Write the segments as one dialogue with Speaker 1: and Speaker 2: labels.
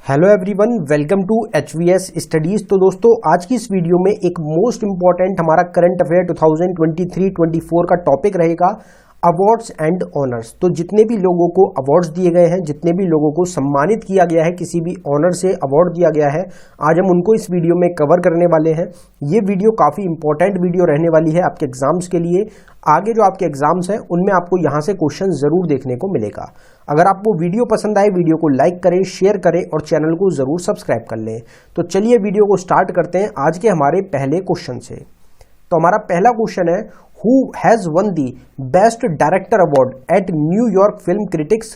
Speaker 1: Hello everyone, welcome to HVS studies. तो दोस्तों, आज की इस वीडियो में एक मोस्ट इंपॉर्टेंट हमारा करंट अफेयर 2023-24 का टॉपिक रहेगा अवार्ड्स एंड ऑनर्स। तो जितने भी लोगों को अवार्ड्स दिए गए हैं, जितने भी लोगों को सम्मानित किया गया है, किसी भी ऑनर से अवार्ड दिया गया है, आज हम उनको इस वीडियो में कवर करने वाले हैं। ये वीडियो काफ़ी इंपॉर्टेंट वीडियो रहने वाली है आपके एग्जाम्स के लिए। आगे जो आपके एग्जाम्स हैं उनमें आपको यहाँ से क्वेश्चन जरूर देखने को मिलेगा। अगर आपको वीडियो पसंद आए, वीडियो को लाइक करें, शेयर करें और चैनल को जरूर सब्सक्राइब कर लें। तो चलिए वीडियो को स्टार्ट करते हैं आज के हमारे पहले क्वेश्चन से। तो हमारा पहला क्वेश्चन है, who has won the best director award eight New York film critics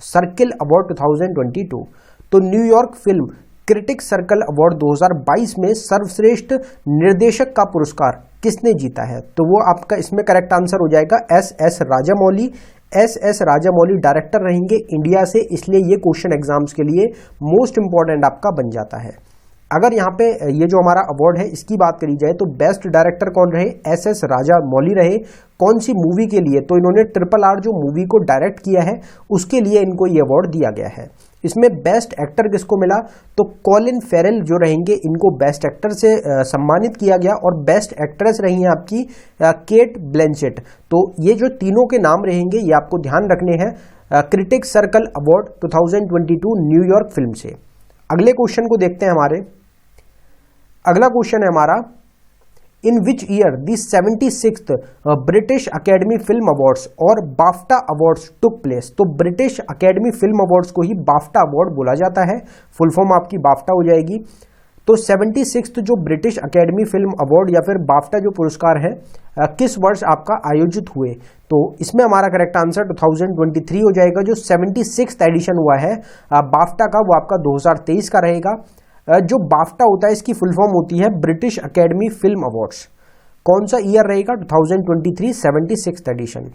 Speaker 1: circle award 2022। तो New York film critics circle award 2022 में सर्वश्रेष्ठ निर्देशक का पुरस्कार किसने जीता है? तो वो आपका इसमें करेक्ट आंसर हो जाएगा S Rajamouli. S Rajamouli director रहेंगे इंडिया से, इसलिए ये क्वेश्चन एग्जाम्स के लिए मोस्ट इंपॉर्टेंट आपका बन जाता है। अगर यहाँ पे ये जो हमारा अवार्ड है इसकी बात करी जाए तो बेस्ट डायरेक्टर कौन रहे? एस राजामौली रहे। कौन सी मूवी के लिए? तो इन्होंने RRR जो मूवी को डायरेक्ट किया है उसके लिए इनको ये अवार्ड दिया गया है। इसमें बेस्ट एक्टर किसको मिला? तो कॉलिन फेरेल जो रहेंगे, इनको बेस्ट एक्टर से सम्मानित किया गया और बेस्ट एक्ट्रेस रही हैं आपकी केट ब्लैंचेट। तो ये जो तीनों के नाम रहेंगे ये आपको ध्यान रखने हैं critics circle award 2022 New York film से। अगले क्वेश्चन को देखते हैं हमारे। अगला क्वेश्चन है हमारा, in which year the 76th British Academy Film Awards और बाफ्टा अवार्ड्स टुक प्लेस। तो ब्रिटिश अकेडमी फिल्म अवार्ड्स को ही बाफ्टा अवार्ड बोला जाता है, फुल फॉर्म आपकी बाफ्टा हो जाएगी। तो 76th जो ब्रिटिश अकेडमी फिल्म अवार्ड या फिर बाफ्टा जो पुरस्कार है किस वर्ष आपका आयोजित हुए? तो इसमें हमारा करेक्ट आंसर 2023 हो जाएगा। जो 76th एडिशन हुआ है बाफ्टा का वो आपका 2023 का रहेगा। जो बाफ्टा होता है इसकी फुल फॉर्म होती है ब्रिटिश अकेडमी फिल्म अवार्ड्स। कौन सा ईयर रहेगा? 2023 76th एडिशन।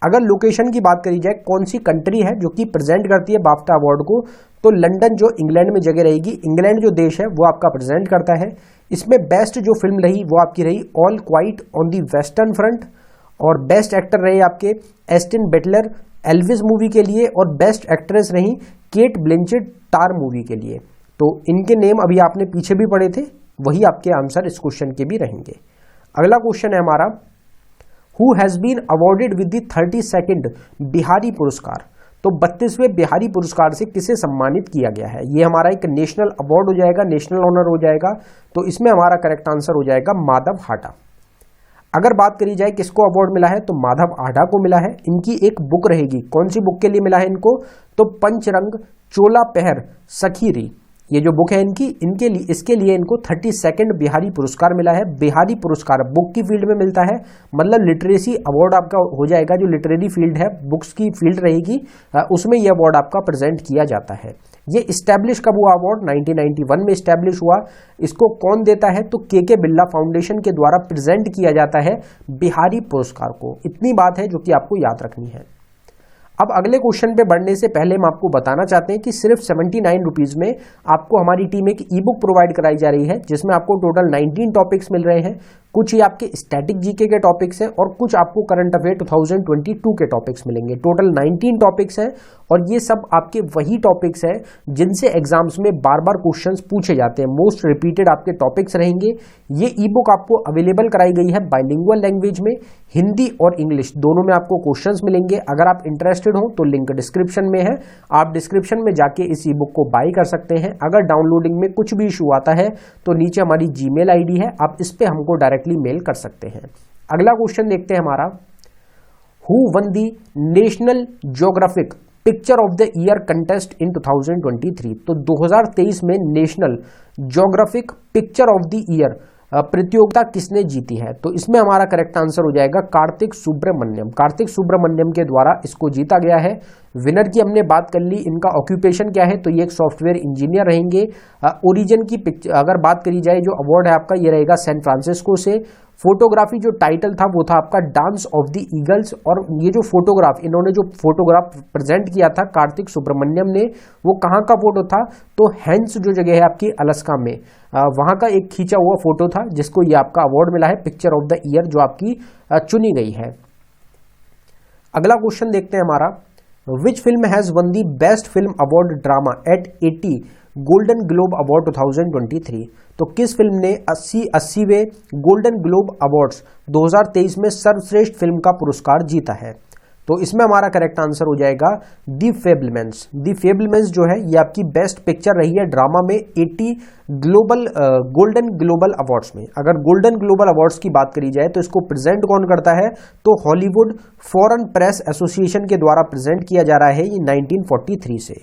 Speaker 1: अगर लोकेशन की बात करी जाए, कौन सी कंट्री है जो कि प्रेजेंट करती है बाफ्टा अवार्ड को? तो लंदन जो इंग्लैंड में जगह रहेगी। इंग्लैंड जो देश है वो आपका प्रेजेंट करता है। इसमें बेस्ट जो फिल्म रही वो आपकी रही all quite on the western front, और बेस्ट एक्टर रहे आपके एस्टिन बेटलर एल्विस मूवी के लिए, और बेस्ट एक्ट्रेस रही केट ब्लैंचेट टार मूवी के लिए। तो इनके नेम अभी आपने पीछे भी पढ़े थे, वही आपके आंसर इस क्वेश्चन के भी रहेंगे। अगला क्वेश्चन है हमारा, who has been awarded with the 32nd Bihari Puraskar. तो 32वें बिहारी पुरस्कार से किसे सम्मानित किया गया है? ये हमारा एक नेशनल अवार्ड हो जाएगा, नेशनल ऑनर हो जाएगा। तो इसमें हमारा करेक्ट आंसर हो जाएगा माधव हाटा। अगर बात करी जाए किसको अवार्ड मिला है, तो माधव आढ़ा को मिला है। इनकी एक बुक रहेगी, कौन सी बुक के लिए मिला है इनको? तो पंचरंग चोला पहर सखीरी, ये जो बुक है इनके लिए इसके लिए इनको 32nd बिहारी पुरस्कार मिला है। बिहारी पुरस्कार बुक की फील्ड में मिलता है, मतलब लिटरेसी अवार्ड आपका हो जाएगा। जो लिटरेरी फील्ड है, बुक्स की फील्ड रहेगी, उसमें यह अवार्ड आपका प्रेजेंट किया जाता है। ये इस्टेब्लिश कब हुआ अवार्ड? 1991 में इस्टेब्लिश हुआ। इसको कौन देता है? तो के बिरला फाउंडेशन के द्वारा प्रेजेंट किया जाता है बिहारी पुरस्कार को। इतनी बात है जो कि आपको याद रखनी है। अब अगले क्वेश्चन पे बढ़ने से पहले हम आपको बताना चाहते हैं कि सिर्फ 79 रुपीज में आपको हमारी टीम एक ई बुक प्रोवाइड कराई जा रही है, जिसमें आपको टोटल 19 टॉपिक्स मिल रहे हैं। कुछ ही आपके स्टैटिक जीके के टॉपिक्स हैं और कुछ आपको करंट अफेयर 2022 के टॉपिक्स मिलेंगे। टोटल 19 टॉपिक्स हैं और ये सब आपके वही टॉपिक्स हैं जिनसे एग्जाम्स में बार बार क्वेश्चंस पूछे जाते हैं। मोस्ट रिपीटेड आपके टॉपिक्स रहेंगे। ये ई बुक आपको अवेलेबल कराई गई है बाइलिंगुअल लैंग्वेज में, हिंदी और इंग्लिश दोनों में आपको क्वेश्चंस मिलेंगे। अगर आप इंटरेस्टेड हो तो लिंक डिस्क्रिप्शन में है, आप डिस्क्रिप्शन में जाके इस ई बुक को बाय कर सकते हैं। अगर डाउनलोडिंग में कुछ भी इशू आता है तो नीचे हमारी जीमेल आईडी है, आप इस पे हमको डायरेक्टली मेल कर सकते हैं। अगला क्वेश्चन देखते हैं हमारा, who one the national geographic picture of the year contest इन 2023। तो 2023 में national geographic picture of the year प्रतियोगिता किसने जीती है? तो इसमें हमारा करेक्ट आंसर हो जाएगा कार्तिक सुब्रमण्यम। कार्तिक सुब्रमण्यम के द्वारा इसको जीता गया है। विनर की हमने बात कर ली। इनका ऑक्यूपेशन क्या है? तो ये एक सॉफ्टवेयर इंजीनियर रहेंगे। ओरिजिन की अगर बात करी जाए, जो अवार्ड है आपका ये रहेगा सैन फ्रांसिस्को से। फोटोग्राफी जो टाइटल था वो था आपका डांस ऑफ द ईगल्स, और ये जो फोटोग्राफ इन्होंने जो फोटोग्राफ प्रेजेंट किया था कार्तिक सुब्रमण्यम ने, वो कहाँ का फोटो था? तो हैंस जो जगह है आपकी अलास्का में, वहां का एक खींचा हुआ फोटो था जिसको ये आपका अवार्ड मिला है पिक्चर ऑफ द ईयर, जो आपकी चुनी गई है। अगला क्वेश्चन देखते हैं हमारा, which film has won the best film award drama at 80 Golden Globe award 2023। तो किस फिल्म ने 80वें गोल्डन ग्लोब अवार्ड्स 2023 में सर्वश्रेष्ठ फिल्म का पुरस्कार जीता है? तो इसमें हमारा करेक्ट आंसर हो जाएगा दी फेबलमैन्स। दी फेबलमैन्स जो है ये आपकी बेस्ट पिक्चर रही है ड्रामा में 80 गोल्डन ग्लोबल अवार्ड्स में। अगर गोल्डन ग्लोबल अवार्ड्स की बात करी जाए तो इसको प्रेजेंट कौन करता है, तो हॉलीवुड फॉरेन प्रेस एसोसिएशन के द्वारा प्रेजेंट किया जा रहा है ये 1943 से।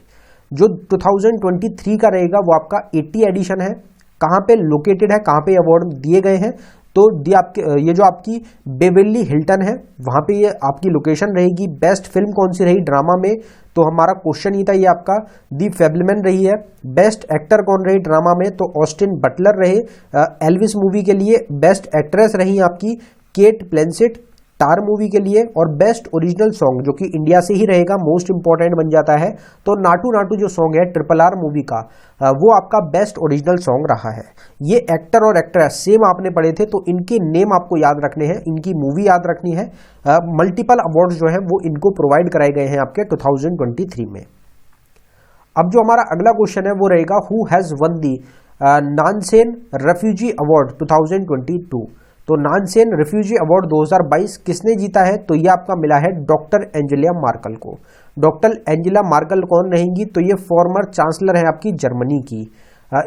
Speaker 1: जो 2023 का रहेगा वो आपका 80 एडिशन है। कहाँ पे लोकेटेड है, कहाँ पे अवार्ड दिए गए हैं, तो ये जो आपकी बेवर्ली हिल्टन है वहां पे ये आपकी लोकेशन रहेगी। बेस्ट फिल्म कौन सी रही ड्रामा में, तो हमारा क्वेश्चन ही था ये आपका दी फेबलमैन रही है। बेस्ट एक्टर कौन रही ड्रामा में, तो ऑस्टिन बटलर रहे एल्विस मूवी के लिए। बेस्ट एक्ट्रेस रही आपकी केट ब्लैंचेट टार मूवी के लिए। और बेस्ट ओरिजिनल सॉन्ग जो कि इंडिया से ही रहेगा, मोस्ट इंपॉर्टेंट बन जाता है, तो नाटू नाटू जो सॉन्ग है RRR मूवी का वो आपका बेस्ट ओरिजिनल सॉन्ग रहा है। ये एक्टर और एक्ट्रेस सेम आपने पढ़े थे, तो इनके नेम आपको याद रखने हैं, इनकी मूवी याद रखनी है। मल्टीपल अवार्ड्स जो है वो इनको प्रोवाइड कराए गए हैं आपके 2023 में। अब जो हमारा अगला क्वेश्चन है वो रहेगा who has won the Nansen refugee award 2022। तो नानसेन रेफ्यूजी अवार्ड 2022 किसने जीता है, तो ये आपका मिला है डॉक्टर एंजेला मार्कल को। डॉक्टर एंजेला मार्कल कौन रहेंगी, तो ये फॉर्मर चांसलर है आपकी जर्मनी की।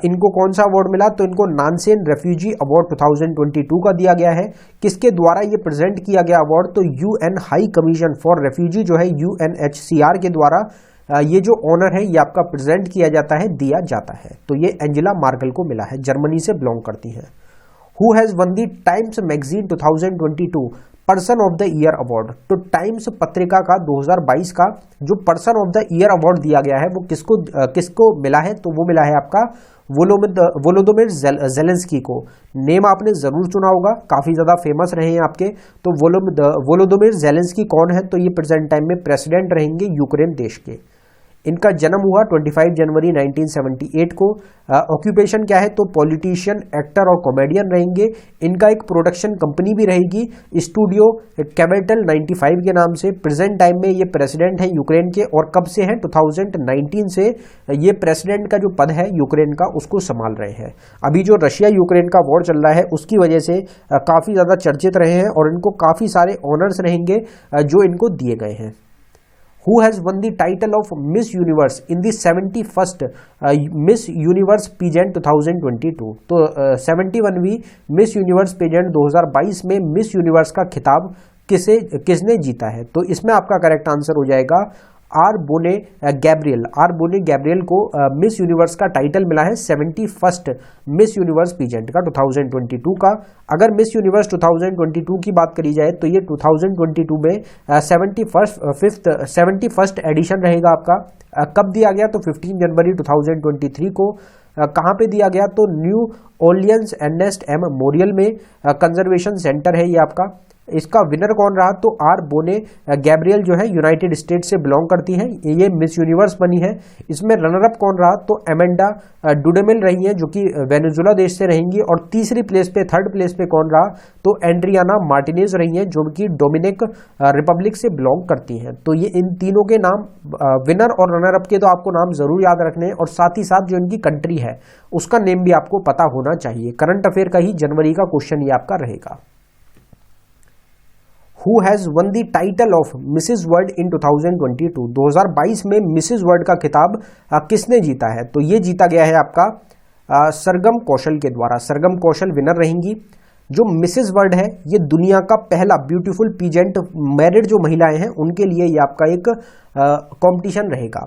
Speaker 1: इनको कौन सा अवार्ड मिला, तो इनको नानसेन रेफ्यूजी अवार्ड 2022 का दिया गया है। किसके द्वारा ये प्रेजेंट किया गया अवार्ड, तो UN high commission for refugee जो है UNHCR के द्वारा ये जो ऑनर है ये आपका प्रेजेंट किया जाता है, दिया जाता है। तो ये एंजेला मार्कल को मिला है, जर्मनी से बिलोंग करती हैं। Who has won the Times Magazine 2022 person of the year award. तो टाइम्स पत्रिका का 2022 का जो person of the year award दिया गया है वो किसको मिला है, तो वो मिला है आपका वोलोदोमिर जेलेंस्की को। नेम आपने जरूर सुना होगा, काफी ज्यादा फेमस रहे हैं आपके। तो वोलोदोमिर जेलेंस्की कौन है, तो ये प्रेजेंट टाइम में प्रेसिडेंट रहेंगे यूक्रेन देश के। इनका जन्म हुआ 25 जनवरी 1978 को। ऑक्यूपेशन क्या है, तो पॉलिटिशियन, एक्टर और कॉमेडियन रहेंगे। इनका एक प्रोडक्शन कंपनी भी रहेगी, स्टूडियो कैपिटल 95 के नाम से। प्रेजेंट टाइम में ये प्रेसिडेंट है यूक्रेन के, और कब से हैं, 2019 से ये प्रेसिडेंट का जो पद है यूक्रेन का उसको संभाल रहे हैं। अभी जो रशिया यूक्रेन का वॉर चल रहा है उसकी वजह से काफी ज्यादा चर्चित रहे हैं, और इनको काफी सारे ऑनर्स रहेंगे जो इनको दिए गए हैं। Who has won the title of Miss Universe in the 71st Miss Universe Pageant 2022? तो 71वीं Miss Universe Pageant 2022 में Miss Universe का खिताब किसने जीता है, तो इसमें आपका करेक्ट आंसर हो जाएगा आर बोने गैब्रियल को मिस यूनिवर्स का टाइटल मिला है 71st मिस यूनिवर्स पीजेंट का 2022 का। अगर मिस यूनिवर्स 2022 की बात करी जाए तो ये 2022 में 71st एडिशन रहेगा आपका। कब दिया गया, तो 15 जनवरी 2023 को। कहाँ पे दिया गया, तो न्यू ओलियंस एर्नेस्ट एम मेमोरियल में कंजर्वेशन सेंटर है ये आपका। इसका विनर कौन रहा, तो आर बोने गैब्रियल जो है यूनाइटेड स्टेट से बिलोंग करती हैं, ये मिस यूनिवर्स बनी है। इसमें रनर अप कौन रहा, तो एमेंडा डुडेमिल रही हैं जो कि वेनेजुला देश से रहेंगी। और तीसरी प्लेस पे, थर्ड प्लेस पे कौन रहा, तो एंड्रियाना मार्टिनेज रही हैं जो कि डोमिनिक रिपब्लिक से बिलोंग करती हैं। तो ये इन तीनों के नाम, विनर और रनर अप के तो आपको नाम जरूर याद रखने हैं, और साथ ही साथ जो इनकी कंट्री है उसका नेम भी आपको पता होना चाहिए। करंट अफेयर का ही जनवरी का क्वेश्चन ये आपका रहेगा। Who has won the title of Mrs. World in 2022? 2022 में मिसेज वर्ल्ड का खिताब किसने जीता है, तो ये जीता गया है आपका सरगम कौशल के द्वारा। सरगम कौशल विनर रहेंगी। जो मिसेज वर्ल्ड है ये दुनिया का पहला ब्यूटीफुल पीजेंट, मैरिड जो महिलाएं हैं उनके लिए ये आपका एक कंपटीशन रहेगा।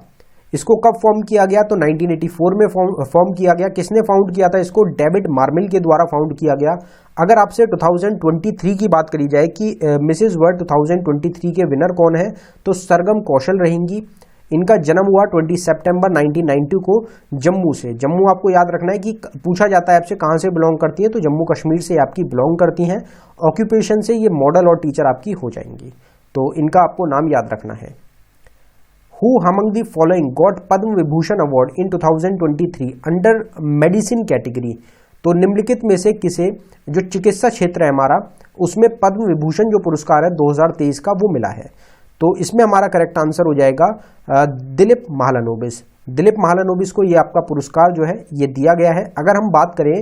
Speaker 1: इसको कब फॉर्म किया गया, तो 1984 में फॉर्म किया गया। किसने फाउंड किया था इसको, डेविड मार्मिल के द्वारा फाउंड किया गया। अगर आपसे 2023 की बात करी जाए कि मिसेज वर्ल्ड 2023 के विनर कौन है, तो सरगम कौशल रहेंगी। इनका जन्म हुआ 20 सितंबर 1990 को जम्मू से। जम्मू आपको याद रखना है कि पूछा जाता है आपसे कहाँ से बिलोंग करती है, तो जम्मू कश्मीर से आपकी बिलोंग करती हैं। ऑक्यूपेशन से ये मॉडल और टीचर आपकी हो जाएंगी, तो इनका आपको नाम याद रखना है। Who among the following got Padma Vibhushan award in 2023 under medicine category? तो निम्नलिखित में से किसे, जो चिकित्सा क्षेत्र है हमारा, उसमें पद्म विभूषण जो पुरस्कार है 2023 का वो मिला है। तो इसमें हमारा करेक्ट आंसर हो जाएगा दिलीप महालनोबिस। दिलीप महालनोबिस को ये आपका पुरस्कार जो है ये दिया गया है। अगर हम बात करें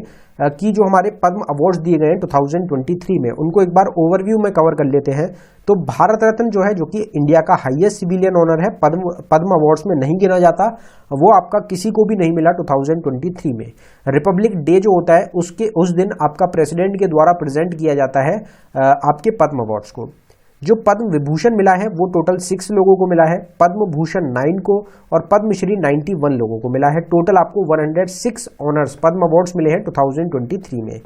Speaker 1: कि जो हमारे पद्म अवार्ड्स दिए गए हैं 2023 में, उनको एक बार ओवरव्यू में कवर कर लेते हैं। तो भारत रत्न जो है, जो कि इंडिया का हाईएस्ट सिविलियन ऑनर है, पद्म अवार्ड्स में नहीं गिना जाता, वो आपका किसी को भी नहीं मिला 2023 में। रिपब्लिक डे जो होता है उस दिन आपका प्रेसिडेंट के द्वारा प्रेजेंट किया जाता है आपके पद्म अवार्ड्स को। जो पद्म विभूषण मिला है वो टोटल 6 लोगों को मिला है, पद्म भूषण 9 को और पद्मश्री 91 लोगों को मिला है। टोटल आपको 106 ऑनर्स पद्म अवार्ड्स मिले हैं 2023 में।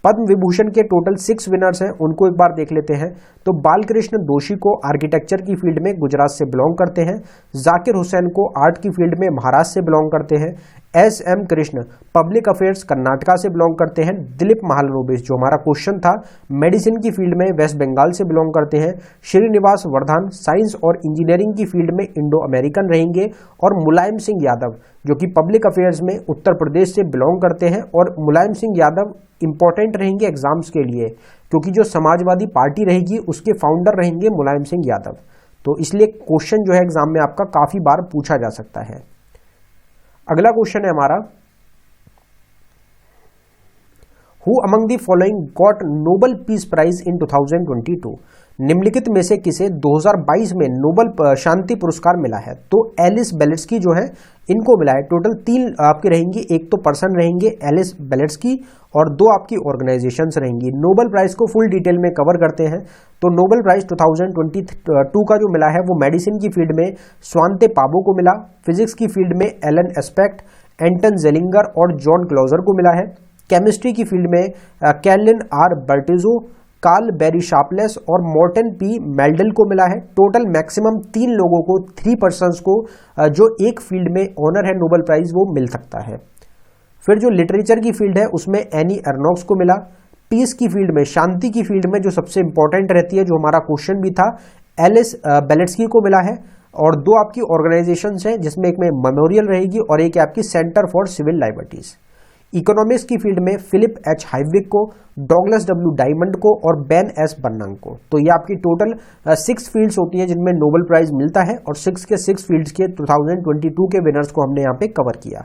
Speaker 1: पद्म विभूषण के टोटल 6 विनर्स हैं, उनको एक बार देख लेते हैं। तो बालकृष्ण दोषी को आर्किटेक्चर की फील्ड में गुजरात से बिलोंग करते हैं। जाकिर हुसैन को आर्ट की फील्ड में महाराष्ट्र से बिलोंग करते हैं। SM. Krishna public affairs Karnataka से बिलोंग करते हैं। दिलीप महालनोबिस जो हमारा क्वेश्चन था मेडिसिन की फील्ड में वेस्ट बंगाल से बिलोंग करते हैं। श्रीनिवास वर्धन साइंस और इंजीनियरिंग की फील्ड में इंडो अमेरिकन रहेंगे। और मुलायम सिंह यादव जो कि पब्लिक अफेयर्स में उत्तर प्रदेश से बिलोंग करते हैं। और मुलायम सिंह यादव इंपॉर्टेंट रहेंगे एग्जाम्स के लिए, क्योंकि जो समाजवादी पार्टी रहेगी उसके फाउंडर रहेंगे मुलायम सिंह यादव। तो इसलिए क्वेश्चन जो है एग्जाम में आपका काफी बार पूछा जा सकता है। अगला क्वेश्चन है हमारा, who among the following got Nobel peace prize in 2022? निम्नलिखित में से किसे 2022 में नोबेल शांति पुरस्कार मिला है? तो एलिस बेलेट्स्की जो है इनको मिला है। टोटल 3 आपके रहेंगी, एक तो पर्सन रहेंगे एलिस बेलेट्स्की और 2 आपकी ऑर्गेनाइजेशंस रहेंगी। नोबेल प्राइज को फुल डिटेल में कवर करते हैं। तो नोबेल प्राइज 2022 का जो मिला है वो मेडिसिन की फील्ड में स्वांते पाबो को मिला, फिजिक्स की फील्ड में एलन एस्पेक्ट, एंटन जेलिंगर और जॉन क्लोजर को मिला है। केमिस्ट्री की फील्ड में Carolyn R Bertozzi, Karl Barry Sharpless और मॉर्टन पी मेल्डल को मिला है। टोटल मैक्सिमम 3 लोगों को, 3 पर्सन्स को जो एक फील्ड में ऑनर है नोबेल प्राइज वो मिल सकता है। फिर जो लिटरेचर की फील्ड है उसमें एनी एर्नोक्स को मिला। पीस की फील्ड में, शांति की फील्ड में जो सबसे इंपॉर्टेंट रहती है, जो हमारा क्वेश्चन भी था, एलिस बेलेट्स्की को मिला है। और 2 आपकी ऑर्गेनाइजेशंस हैं जिसमें एक में मेमोरियल रहेगी और एक आपकी Centre for Civil Liberties. Economics की फील्ड में फिलिप एच हाइविक को, डॉगलस डब्ल्यू डायमंड को और बेन एस बर्नंग को। तो ये आपकी टोटल 6 फील्ड्स होती हैं जिनमें नोबेल प्राइज मिलता है और 6 के 6 फील्ड्स के 2022 के विनर्स को हमने यहाँ पे कवर किया।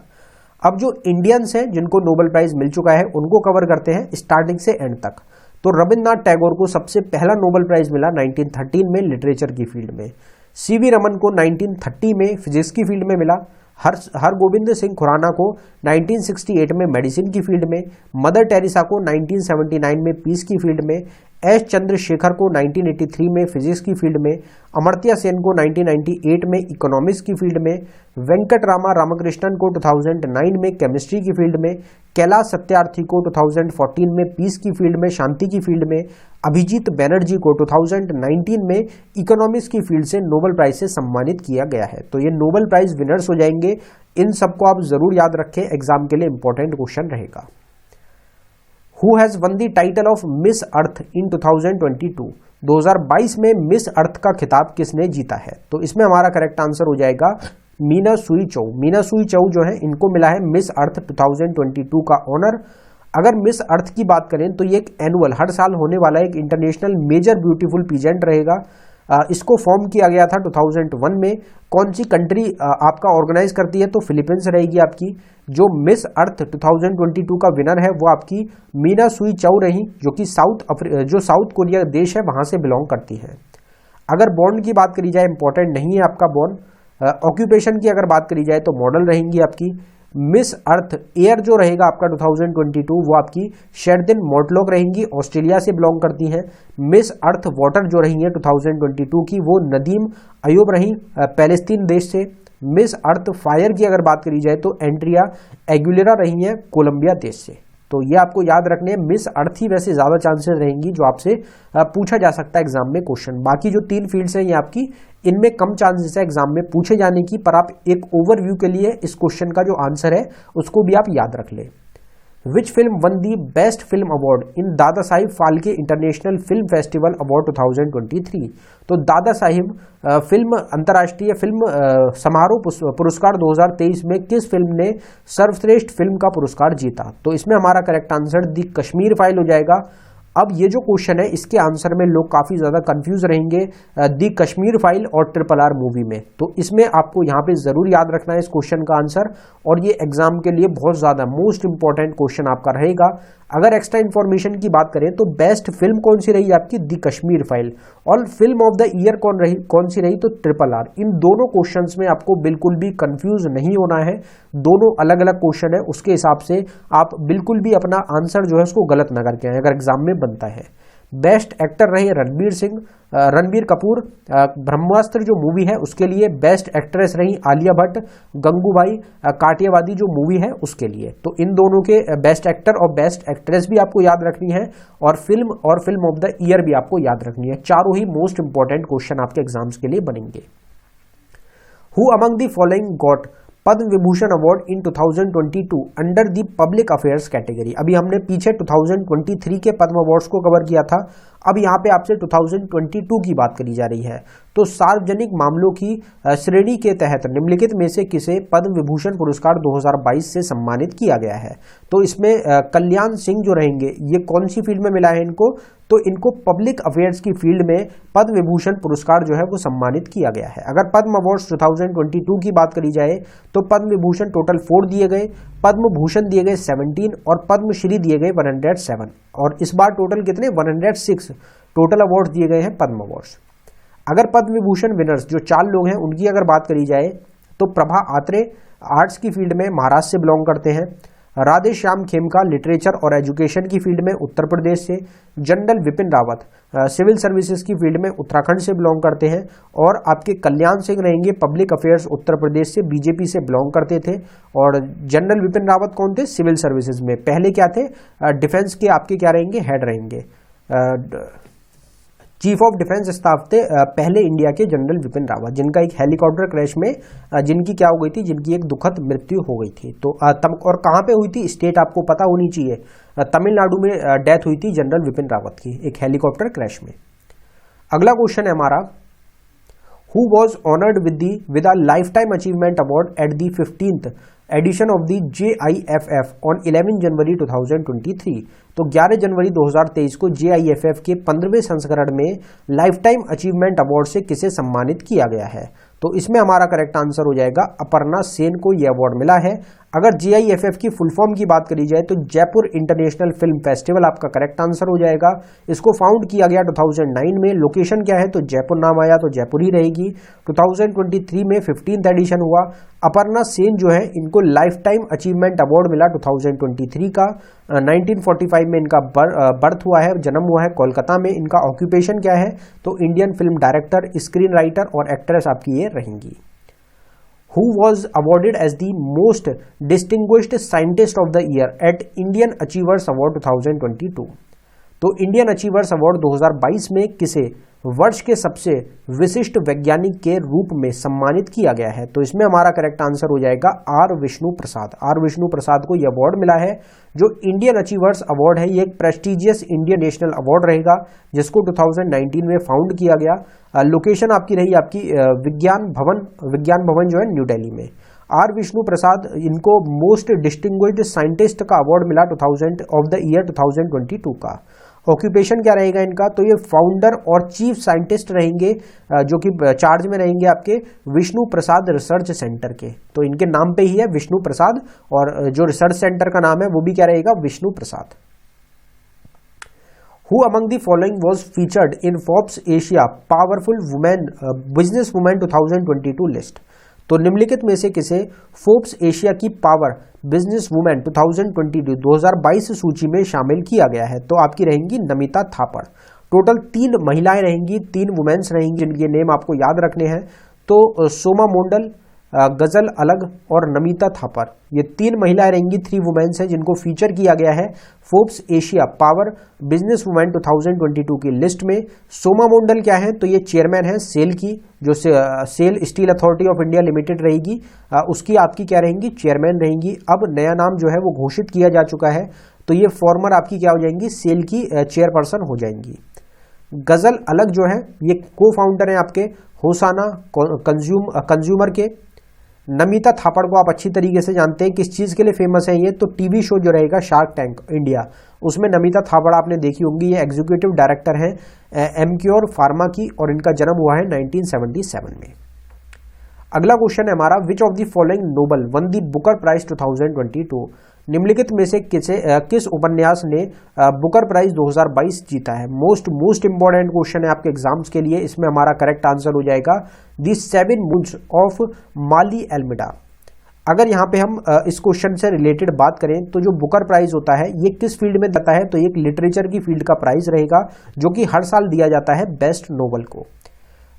Speaker 1: अब जो इंडियंस हैं जिनको नोबेल प्राइज मिल चुका है उनको कवर करते हैं स्टार्टिंग से एंड तक। तो रविन्द्रनाथ टैगोर को सबसे पहला नोबेल प्राइज मिला 1913 में लिटरेचर की फील्ड में। सीवी रमन को 1930 में फिजिक्स की फील्ड में मिला। हरगोविंद सिंह खुराना को 1968 में मेडिसिन की फील्ड में। मदर टेरेसा को 1979 में पीस की फील्ड में। एस चंद्रशेखर को 1983 में फिजिक्स की फील्ड में। अमर्त्य सेन को 1998 में इकोनॉमिक्स की फील्ड में। वेंकटरामा रामकृष्णन को 2009 में केमिस्ट्री की फील्ड में। कैलाश सत्यार्थी को 2014 में पीस की फील्ड में, शांति की फील्ड में। अभिजीत बैनर्जी को 2019 में इकोनॉमिक्स की फील्ड से नोबेल प्राइज से सम्मानित किया गया है। तो ये नोबेल प्राइज विनर्स हो जाएंगे। इन सबको आप जरूर याद रखें, एग्जाम के लिए इंपॉर्टेंट क्वेश्चन रहेगा। Who has won the title of Miss Earth in 2022? 2022 में मिस अर्थ का खिताब किसने जीता है? तो इसमें हमारा करेक्ट आंसर हो जाएगा मीना सुई चौ। मीना सुई चौ जो है इनको मिला है मिस अर्थ 2022 का ऑनर। अगर मिस अर्थ की बात करें तो ये एक एनुअल, हर साल होने वाला एक इंटरनेशनल मेजर ब्यूटीफुल पीजेंट रहेगा। इसको फॉर्म किया गया था 2001 में। कौन सी कंट्री आपका ऑर्गेनाइज करती है? तो फिलीपींस रहेगी आपकी। जो मिस अर्थ 2022 का विनर है वो आपकी मीना सुई चौ रही, जो कि साउथ कोरिया देश है वहां से बिलोंग करती है। अगर बॉन्ड की बात करी जाए, इंपॉर्टेंट नहीं है आपका बॉन्ड। ऑक्यूपेशन की अगर बात करी जाए तो मॉडल रहेंगी आपकी। मिस अर्थ एयर जो रहेगा आपका 2022 वो आपकी शेरदिन मोटलॉक रहेंगी, ऑस्ट्रेलिया से बिलोंग करती हैं। मिस अर्थ वाटर जो रही है 2022 की वो नदीम अयूब रही, पैलेस्तीन देश से। मिस अर्थ फायर की अगर बात करी जाए तो एंड्रिया एगुलेरा रही है, कोलंबिया देश से। तो ये आपको याद रखने हैं। मिस अर्थ ही वैसे ज्यादा चांसेस रहेंगी जो आपसे पूछा जा सकता है एग्जाम में क्वेश्चन। बाकी जो 3 फील्ड्स हैं ये आपकी, इनमें कम चांसेस है एग्जाम में पूछे जाने की, पर आप एक ओवरव्यू के लिए इस क्वेश्चन का जो आंसर है उसको भी आप याद रख लें। Which film won the best film award in Dada Sahib Phalke international film festival award 2023? तो दादा साहिब फिल्म अंतर्राष्ट्रीय फिल्म समारोह पुरस्कार 2023 में किस फिल्म ने सर्वश्रेष्ठ फिल्म का पुरस्कार जीता? तो इसमें हमारा correct answer the Kashmir file हो जाएगा। अब ये जो क्वेश्चन है इसके आंसर में लोग काफी ज्यादा कंफ्यूज रहेंगे दी कश्मीर फाइल और RRR मूवी में। तो इसमें आपको यहाँ पे जरूर याद रखना है इस क्वेश्चन का आंसर, और ये एग्जाम के लिए बहुत ज्यादा मोस्ट इंपॉर्टेंट क्वेश्चन आपका रहेगा। अगर एक्स्ट्रा इन्फॉर्मेशन की बात करें तो बेस्ट फिल्म कौन सी रही आपकी, दी कश्मीर फाइल, और फिल्म ऑफ द ईयर कौन सी रही, तो RRR। इन दोनों क्वेश्चंस में आपको बिल्कुल भी कंफ्यूज नहीं होना है, दोनों अलग अलग क्वेश्चन है, उसके हिसाब से आप बिल्कुल भी अपना आंसर जो है उसको गलत ना करके आए अगर एग्जाम में बनता है। बेस्ट एक्टर रहे रणबीर कपूर, ब्रह्मास्त्र जो मूवी है उसके लिए। बेस्ट एक्ट्रेस रही आलिया भट्ट, गंगूबाई काठियावादी जो मूवी है उसके लिए। तो इन दोनों के बेस्ट एक्टर और बेस्ट एक्ट्रेस भी आपको याद रखनी है, और फिल्म ऑफ द ईयर भी आपको याद रखनी है। चारों ही मोस्ट इंपॉर्टेंट क्वेश्चन आपके एग्जाम्स के लिए बनेंगे। Who among the following got Padma Vibhushan award in 2022 under the public affairs category. अभी हमने पीछे 2023 के पद्म अवार्ड्स को कवर किया था, अब यहाँ पे आपसे 2022 की बात करी जा रही है। तो सार्वजनिक मामलों की श्रेणी के तहत निम्नलिखित में से किसे पद्म विभूषण पुरस्कार 2022 से सम्मानित किया गया है। तो इसमें कल्याण सिंह जो रहेंगे, ये कौन सी फील्ड में मिला है इनको, तो इनको पब्लिक अफेयर्स की फील्ड में पद्म विभूषण पुरस्कार जो है वो सम्मानित किया गया है। अगर पद्म अवार्ड्स 2022 की बात करी जाए तो पद्म विभूषण टोटल 4 दिए गए, पद्म भूषण दिए गए 17 और पद्मश्री दिए गए 107, और इस बार टोटल कितने 106 टोटल अवार्ड्स दिए गए हैं पद्म अवार्ड्स। अगर पद्म विभूषण विनर्स जो 4 लोग हैं उनकी अगर बात करी जाए तो प्रभा आत्रे आर्ट्स की फील्ड में महाराष्ट्र से बिलोंग करते हैं, राधे श्याम खेमका लिटरेचर और एजुकेशन की फील्ड में उत्तर प्रदेश से, general Bipin Rawat civil services की फील्ड में उत्तराखंड से बिलोंग करते हैं, और आपके कल्याण सिंह रहेंगे पब्लिक अफेयर्स उत्तर प्रदेश से, बीजेपी से बिलोंग करते थे। और जनरल विपिन रावत कौन थे, सिविल सर्विसेज में पहले क्या थे, डिफेंस के आपके क्या रहेंगे, हेड रहेंगे, चीफ ऑफ डिफेंस स्टाफ थे पहले इंडिया के जनरल विपिन रावत, जिनका एक हेलीकॉप्टर क्रैश में जिनकी क्या हो गई थी, जिनकी एक दुखद मृत्यु हो गई थी। तो और कहाँ पे हुई थी, स्टेट आपको पता होनी चाहिए, तमिलनाडु में डेथ हुई थी जनरल विपिन रावत की एक हेलीकॉप्टर क्रैश में। अगला क्वेश्चन है हमारा, who was honoured with a life time achievement award at the 15th edition of the JIFF on 11 January 2023। तो 11 जनवरी 2023 को JIFF के 15वें संस्करण में लाइफ टाइम अचीवमेंट अवार्ड से किसे सम्मानित किया गया है। तो इसमें हमारा करेक्ट आंसर हो जाएगा अपर्णा सेन को यह अवार्ड मिला है। अगर JIFF की फुल फॉर्म की बात करी जाए तो जयपुर इंटरनेशनल फिल्म फेस्टिवल आपका करेक्ट आंसर हो जाएगा। इसको फाउंड किया गया 2009 में, लोकेशन क्या है तो जयपुर नाम आया तो जयपुर ही रहेगी। 2023 में 15th एडिशन हुआ। अपर्णा सेन जो है इनको लाइफ टाइम अचीवमेंट अवार्ड मिला 2023 का। 1945 में इनका बर्थ हुआ है, जन्म हुआ है कोलकाता में। इनका ऑक्यूपेशन क्या है तो Indian film director, screen writer और एक्ट्रेस आपकी ये रहेंगी। Who was awarded as the most distinguished scientist of the year at Indian Achievers Award 2022। तो इंडियन अचीवर्स अवार्ड 2022 में किसे वर्ष के सबसे विशिष्ट वैज्ञानिक के रूप में सम्मानित किया गया है। तो इसमें हमारा करेक्ट आंसर हो जाएगा आर विष्णु प्रसाद। आर विष्णु प्रसाद को यह अवार्ड मिला है। जो इंडियन अचीवर्स अवार्ड है ये एक प्रेस्टिजियस इंडियन नेशनल अवार्ड रहेगा, जिसको 2019 में फाउंड किया गया। लोकेशन आपकी रही आपकी विज्ञान भवन जो है न्यू दिल्ली में। आर विष्णु प्रसाद इनको मोस्ट डिस्टिंग्विश्ड साइंटिस्ट का अवार्ड मिला 2000 ऑफ द ईयर 2022 का। ऑक्यूपेशन क्या रहेगा इनका तो ये फाउंडर और चीफ साइंटिस्ट रहेंगे, जो कि चार्ज में रहेंगे आपके विष्णु प्रसाद रिसर्च सेंटर के। तो इनके नाम पे ही है विष्णु प्रसाद, और जो रिसर्च सेंटर का नाम है वो भी क्या रहेगा विष्णु प्रसाद। Who among the following was featured in Forbes Asia Powerful Women Business Women 2022 list. तो निम्नलिखित में से किसे फोर्ब्स एशिया की पावर बिजनेस वुमेन 2022 सूची में शामिल किया गया है। तो आपकी रहेंगी नमिता थापर। टोटल 3 महिलाएं रहेंगी, 3 वुमेन्स रहेंगी जिनके नेम आपको याद रखने हैं। तो सोमा मोंडल, गजल अलग और नमिता थापर, ये 3 महिलाएं रहेंगी, 3 वुमेन्स हैं जिनको फीचर किया गया है Forbes Asia power business women 2022 की लिस्ट में। सोमा मोंडल क्या है तो ये चेयरमैन है सेल की, जो SAIL Steel Authority of India Limited रहेगी, उसकी आपकी क्या रहेंगी चेयरमैन रहेंगी। अब नया नाम जो है वो घोषित किया जा चुका है, तो ये फॉर्मर आपकी क्या हो जाएंगी सेल की चेयरपर्सन हो जाएंगी। गजल अलग जो है ये को फाउंडर है आपके होसाना कंज्यूमर के। नमिता थापड़ को आप अच्छी तरीके से जानते हैं, किस चीज़ के लिए फेमस है ये, तो टीवी शो जो रहेगा शार्क टैंक इंडिया, उसमें नमिता थापड़ आपने देखी होंगी। ये एग्जीक्यूटिव डायरेक्टर हैं एमक्योर फार्मा की और इनका जन्म हुआ है 1977 में। अगला क्वेश्चन है हमारा, which of the following novel won the Booker prize 2022, निम्नलिखित में से किस उपन्यास ने बुकर प्राइज 2022 जीता है। मोस्ट इंपॉर्टेंट क्वेश्चन है आपके एग्जाम्स के लिए। इसमें हमारा करेक्ट आंसर हो जाएगा दी 7 मून्स ऑफ माली एल्मिडा। अगर यहाँ पे हम इस क्वेश्चन से रिलेटेड बात करें तो जो बुकर प्राइज होता है ये किस फील्ड में देता है, तो ये एक लिटरेचर की फील्ड का प्राइज रहेगा जो कि हर साल दिया जाता है बेस्ट नोवेल को।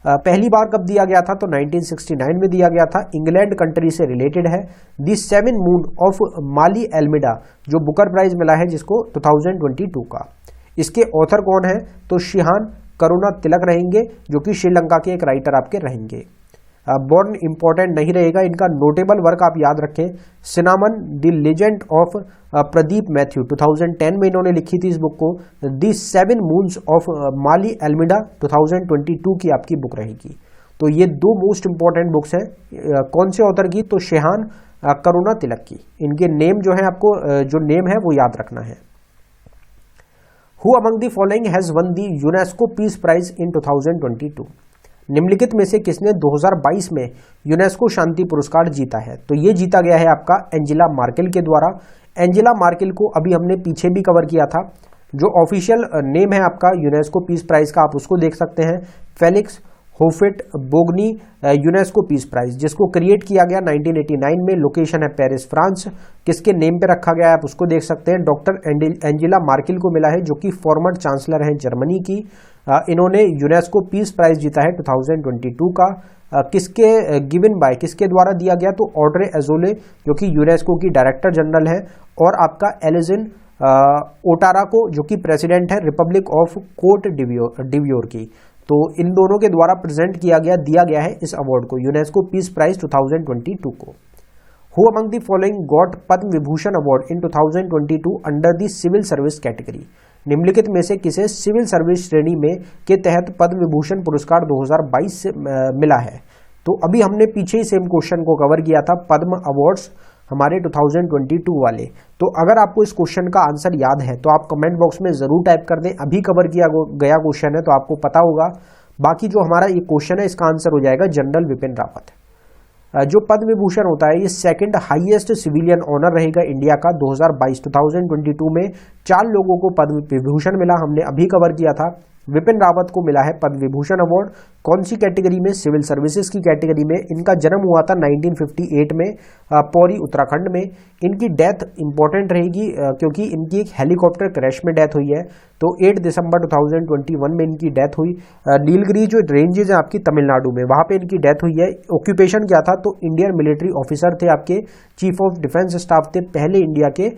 Speaker 1: पहली बार कब दिया गया था, तो 1969 में दिया गया था। इंग्लैंड कंट्री से रिलेटेड है। दी 7 मून ऑफ माली एल्मिडा जो बुकर प्राइज मिला है जिसको 2022 का। इसके ऑथर कौन है, तो शिहान करुणा तिलक रहेंगे जो कि श्रीलंका के एक राइटर आपके रहेंगे। बॉर्न इंपॉर्टेंट नहीं रहेगा, इनका नोटेबल वर्क आप याद रखें, cinnamon the legend of Pradeep Matthew 2010 में इन्होंने लिखी थी इस बुक को। दी 7 मून्स ऑफ माली एल्मिडा 2022 की आपकी बुक रहेगी। तो ये 2 मोस्ट इंपॉर्टेंट बुक्स हैं। कौन से ऑथर की, तो शिहान करुणा तिलक की। इनके नेम जो है आपको जो नेम है वो याद रखना है। Who among the following has won the UNESCO peace prize in 2022, निम्नलिखित में से किसने 2022 में यूनेस्को शांति पुरस्कार जीता है, तो ये जीता गया है आपका एंजेला मार्केल के द्वारा। एंजेला मार्केल को अभी हमने पीछे भी कवर किया था। जो ऑफिशियल नेम है आपका यूनेस्को पीस प्राइज का, आप उसको देख सकते हैं, फेलिक्स होफिट बोगनी यूनेस्को पीस प्राइज, जिसको क्रिएट किया गया 1989 में। लोकेशन है पेरिस फ्रांस। किसके नेम पे रखा गया है आप उसको देख सकते हैं, डॉक्टर एंजेला मार्केल को मिला है जो कि फॉर्मर चांसलर हैं जर्मनी की। इन्होंने यूनेस्को पीस प्राइज जीता है 2022 का। किसके गिवन बाय, किसके द्वारा दिया गया, तो ऑड्रे एजोले जो कि यूनेस्को की डायरेक्टर जनरल है, और आपका एलिजिन ओटारा को जो कि प्रेसिडेंट है रिपब्लिक ऑफ कोट डिवियोर की। तो इन दोनों के द्वारा प्रेजेंट किया गया, दिया गया है इस अवार्ड को, यूनेस्को पीस प्राइज 2022 को। Who among the following got Padma Vibhushan award in 2022 under the civil service category, निम्नलिखित में से किसे सिविल सर्विस श्रेणी में के तहत पद्म विभूषण पुरस्कार 2022 से मिला है। तो अभी हमने पीछे ही सेम क्वेश्चन को कवर किया था, पद्म अवार्ड्स हमारे 2022 वाले। तो अगर आपको इस क्वेश्चन का आंसर याद है तो आप कमेंट बॉक्स में जरूर टाइप कर दें। अभी कवर किया गया क्वेश्चन है तो आपको पता होगा। बाकी जो हमारा ये क्वेश्चन है इसका आंसर हो जाएगा जनरल विपिन रावत। जो पद्म विभूषण होता है ये सेकंड हाईएस्ट सिविलियन ऑनर रहेगा इंडिया का। 2022 में 4 लोगों को पद्म विभूषण मिला, हमने अभी कवर किया था। विपिन रावत को मिला है पद्म विभूषण अवार्ड। कौन सी कैटेगरी में, सिविल सर्विसेज की कैटेगरी में। इनका जन्म हुआ था 1958 में पौरी उत्तराखंड में। इनकी डेथ इंपॉर्टेंट रहेगी क्योंकि इनकी एक हेलीकॉप्टर क्रैश में डेथ हुई है। तो 8 दिसंबर 2021 में इनकी डेथ हुई। नीलगिरी जो रेंजेज है आपकी तमिलनाडु में, वहां पे इनकी डेथ हुई है। ऑक्यूपेशन क्या था, तो इंडियन मिलिट्री ऑफिसर थे, आपके चीफ ऑफ डिफेंस स्टाफ थे पहले इंडिया के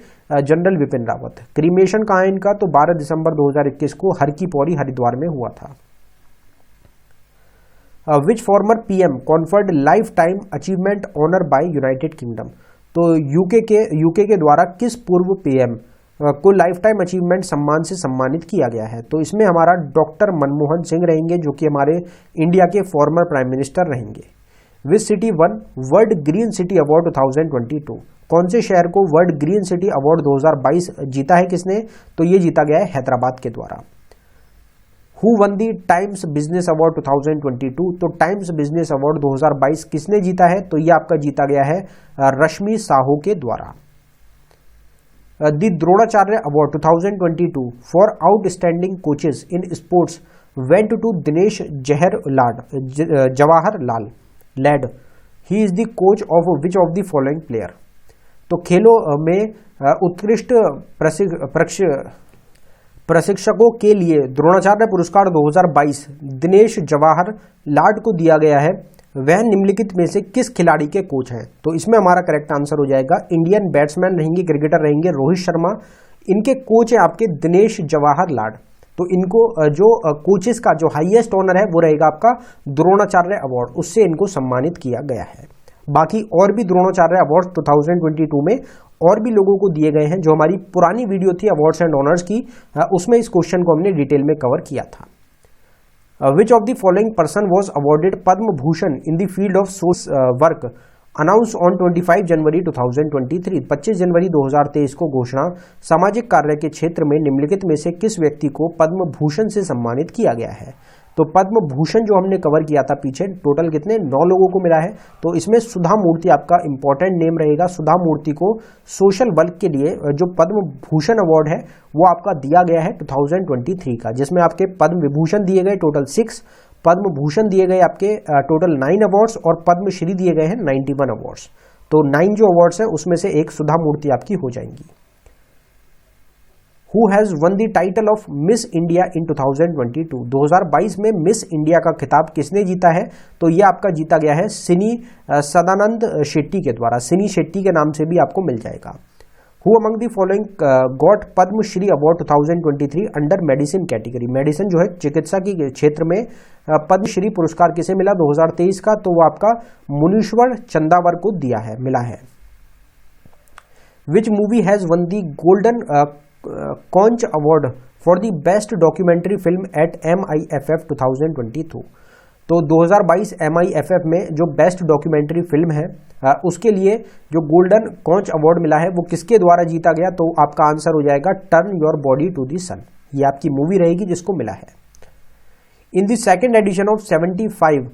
Speaker 1: जनरल विपिन रावत। क्रीमेशन कहाँ है इनका, तो 12 दिसंबर 2021 को हर की पौड़ी हरिद्वार में हुआ था। Which former PM conferred life time achievement honour by United Kingdom, तो यूके के द्वारा किस पूर्व पीएम को लाइफ टाइम अचीवमेंट सम्मान से सम्मानित किया गया है। तो इसमें हमारा डॉक्टर मनमोहन सिंह रहेंगे जो कि हमारे इंडिया के फॉर्मर प्राइम मिनिस्टर रहेंगे। Which city one world green city award 2022, कौन से शहर को वर्ल्ड ग्रीन सिटी अवार्ड 2022 जीता है किसने, तो ये जीता गया है हैदराबाद के द्वारा। Who one the times business award 2022, तो टाइम्स बिजनेस अवार्ड 2022 किसने जीता है, तो ये आपका जीता गया है रश्मि साहू के द्वारा। The Dronacharya award 2022 for outstanding coaches in sports went to Dinesh Jawahar Lal Lad. He is the coach of which of the following player, तो खेलों में उत्कृष्ट प्रशिक्षकों के लिए द्रोणाचार्य पुरस्कार 2022 दिनेश जवाहर लाल को दिया गया है। वह निम्नलिखित में से किस खिलाड़ी के कोच हैं, तो इसमें हमारा करेक्ट आंसर हो जाएगा इंडियन बैट्समैन रहेंगे, क्रिकेटर रहेंगे रोहित शर्मा। इनके कोच है आपके दिनेश जवाहर लाल। तो इनको जो कोचेस का जो हाईएस्ट ऑनर है वो रहेगा आपका द्रोणाचार्य अवार्ड, उससे इनको सम्मानित किया गया है। बाकी और भी द्रोणाचार्य अवार्ड 2022 में और भी लोगों को दिए गए हैं। जो हमारी पुरानी वीडियो थी अवार्ड्स एंड ऑनर्स की, उसमें इस क्वेश्चन को हमने डिटेल में कवर किया था। विच of the following person was awarded Padma Bhushan in the field of social work announce on 25 जनवरी 2023, 25 जनवरी 2023 को घोषणा, सामाजिक कार्य के क्षेत्र में निम्नलिखित में से किस व्यक्ति को पद्म भूषण से सम्मानित किया गया है। तो पद्म भूषण जो हमने कवर किया था पीछे, टोटल कितने 9 लोगों को मिला है। तो इसमें सुधा मूर्ति आपका इंपॉर्टेंट नेम रहेगा। सुधा मूर्ति को सोशल वर्क के लिए जो पद्म भूषण अवार्ड है वो आपका दिया गया है 2023 का, जिसमें आपके पद्म विभूषण दिए गए टोटल 6, पद्म भूषण दिए गए आपके टोटल 9 अवार्ड्स और पद्म श्री दिए गए हैं 91 अवार्ड्स। तो 9 जो अवार्ड्स हैं उसमें से एक सुधा मूर्ति आपकी हो जाएंगी। Who has won the title of Miss India in 2022? 2022 में मिस इंडिया का खिताब किसने जीता है? तो ये आपका जीता गया है सिनी सदानंद शेट्टी के द्वारा। सिनी शेट्टी के नाम से भी आपको मिल जाएगा। Who among the following got Padma Shri award 2023 under medicine category? Medicine जो है चिकित्सा के क्षेत्र में पद्म श्री पुरस्कार किसे मिला 2023 का? तो वो आपका मुनीश्वर चंदावर को मिला है। Which movie has won the golden conch award for the best documentary film at MIFF 2022? तो 2022 MIFF में जो बेस्ट डॉक्यूमेंट्री फिल्म है उसके लिए जो गोल्डन कॉन्च अवार्ड मिला है वो किसके द्वारा जीता गया? तो आपका आंसर हो जाएगा turn your body to the sun. ये आपकी मूवी रहेगी जिसको मिला है। In the second edition of 75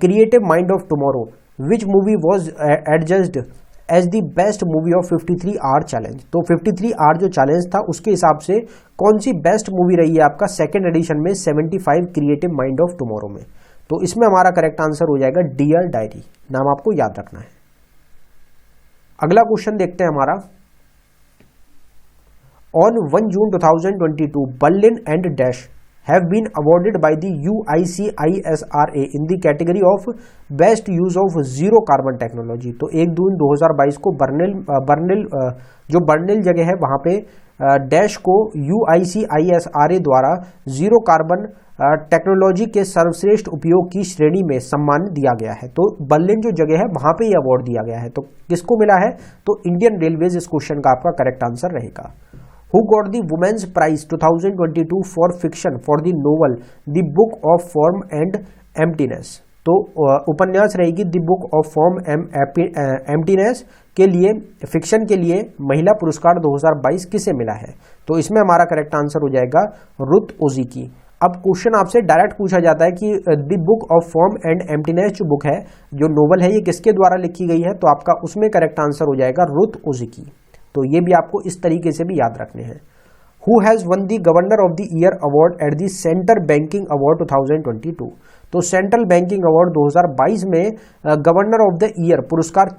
Speaker 1: creative mind of tomorrow which movie was adjudged as the best movie of 53 hour challenge? तो 53 आवर जो चैलेंज था उसके हिसाब से कौन सी बेस्ट मूवी रही है आपका सेकेंड एडिशन में 75 क्रिएटिव माइंड ऑफ टुमारो में? तो इसमें हमारा करेक्ट आंसर हो जाएगा डियर डायरी। नाम आपको याद रखना है। अगला क्वेश्चन देखते हैं हमारा। On 1 June 2022 Berlin and dash have been awarded by the UICISRA in the category of best use of zero carbon technology। तो 1 जून 2022 को बर्निल जगह है वहां पे डैश को UICISRA द्वारा जीरो कार्बन टेक्नोलॉजी के सर्वश्रेष्ठ उपयोग की श्रेणी में सम्मान दिया गया है। तो बर्लिन जो जगह है वहां पे ये अवार्ड दिया गया है। तो किसको मिला है? तो इंडियन रेलवेज इस क्वेश्चन का आपका करेक्ट आंसर रहेगा। Who got the Women's Prize 2022 for fiction for the novel The Book of Form and Emptiness? तो उपन्यास रहेगी the book of form emptiness के लिए, फिक्शन के लिए महिला पुरस्कार 2022 किसे मिला है? तो इसमें हमारा करेक्ट आंसर हो जाएगा रुथ ओजिकी। अब क्वेश्चन आपसे डायरेक्ट पूछा जाता है कि the book of form and emptiness जो बुक है, जो नोवेल है, ये किसके द्वारा लिखी गई है? तो आपका उसमें करेक्ट आंसर हो जाएगा रुथ ओजिकी। तो ये भी आपको इस तरीके से भी याद रखने हैं। Who has won the governor of the year award at the centre banking award 2022? तो सेंट्रल बैंकिंग अवार्ड 2022 में गवर्नर ऑफ द ईयर पुरस्कार